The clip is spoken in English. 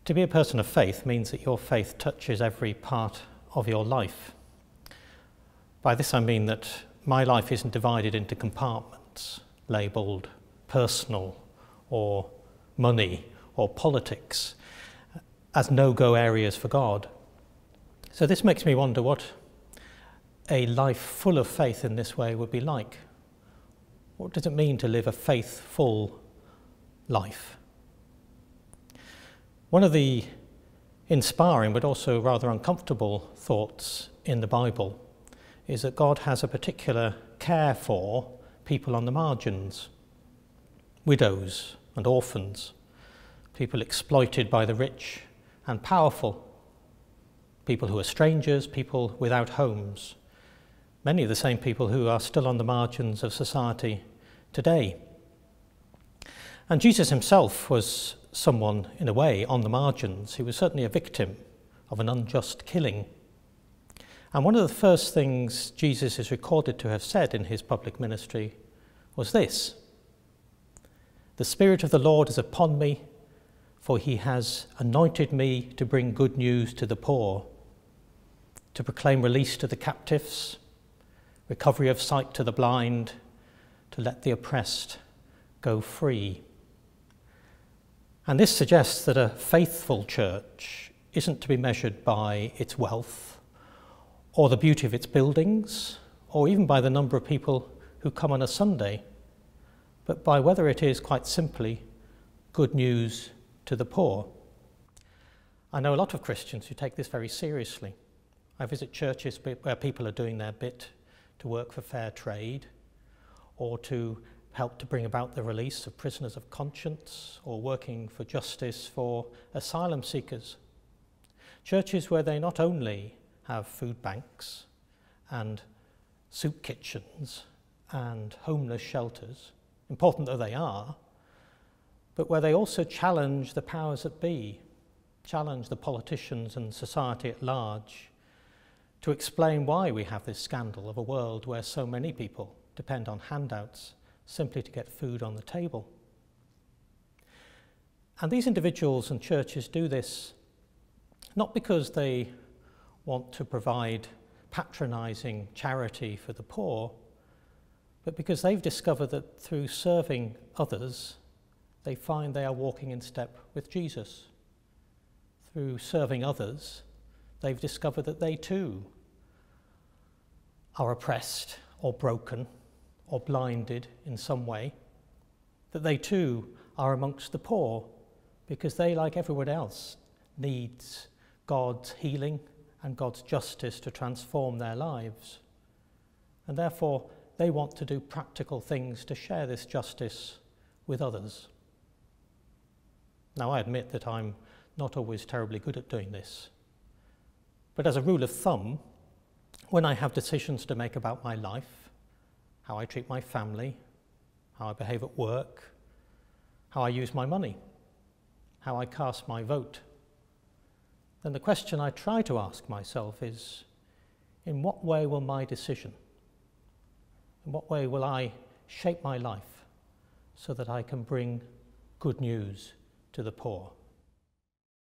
To be a person of faith means that your faith touches every part of your life. By this I mean that my life isn't divided into compartments labelled personal or money or politics as no-go areas for God. So this makes me wonder what a life full of faith in this way would be like. What does it mean to live a faithful life? One of the inspiring but also rather uncomfortable thoughts in the Bible is that God has a particular care for people on the margins, widows and orphans, people exploited by the rich and powerful, people who are strangers, people without homes, many of the same people who are still on the margins of society today. And Jesus himself was someone, in a way, on the margins. He was certainly a victim of an unjust killing. And one of the first things Jesus is recorded to have said in his public ministry was this: "The Spirit of the Lord is upon me, for he has anointed me to bring good news to the poor, to proclaim release to the captives, recovery of sight to the blind, to let the oppressed go free." And this suggests that a faithful church isn't to be measured by its wealth or the beauty of its buildings or even by the number of people who come on a Sunday, but by whether it is, quite simply, good news to the poor. I know a lot of Christians who take this very seriously. I visit churches where people are doing their bit to work for fair trade or to help to bring about the release of prisoners of conscience or working for justice for asylum seekers. Churches where they not only have food banks and soup kitchens and homeless shelters, important though they are, but where they also challenge the powers that be, challenge the politicians and society at large to explain why we have this scandal of a world where so many people depend on handouts simply to get food on the table. And these individuals and churches do this not because they want to provide patronising charity for the poor, but because they've discovered that through serving others, they find they are walking in step with Jesus. Through serving others, they've discovered that they too are oppressed or broken or blinded in some way, that they too are amongst the poor because they, like everyone else, needs God's healing and God's justice to transform their lives. And therefore, they want to do practical things to share this justice with others. Now, I admit that I'm not always terribly good at doing this. But as a rule of thumb, when I have decisions to make about my life, how I treat my family, how I behave at work, how I use my money, how I cast my vote, then the question I try to ask myself is, in what way will my decision, in what way will I shape my life so that I can bring good news to the poor?